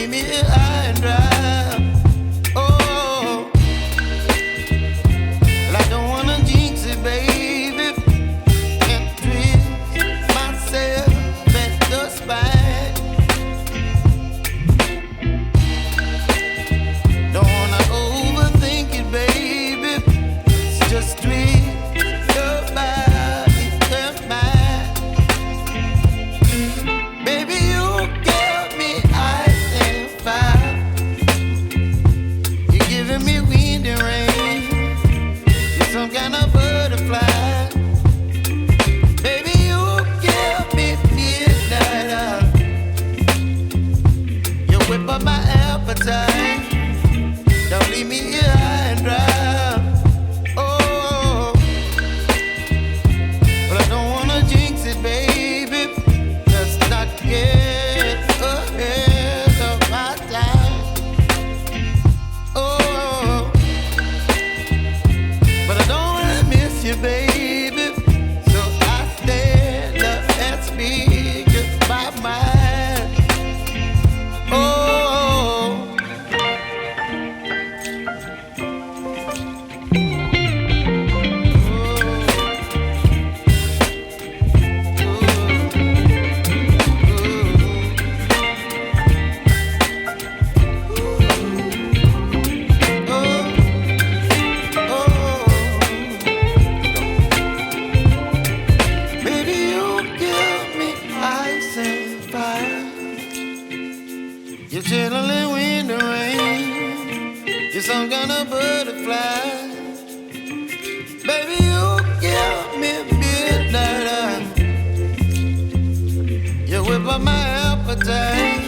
leave me high and dry. Oh, well, I don't wanna jinx it, baby, and twist myself at the spine. Don't wanna overthink it, baby. It's just twist your body and mine. Baby, you give me ice and fire. You're giving me wind and rain. You're some kind of butterfly. Baby, you give me midnight. You whip up my appetite. Don't leave me here high and dry. Oh, but I don't wanna jinx it, baby. Let's not get ahead of my time. Oh, but I don't wanna miss you, baby. So I stand up and speak my mind. Oh. Baby, you give me ice and fire. You're chilling wind and rain. You're some kind of butterfly. Baby, you give me midnight. You whip up my appetite.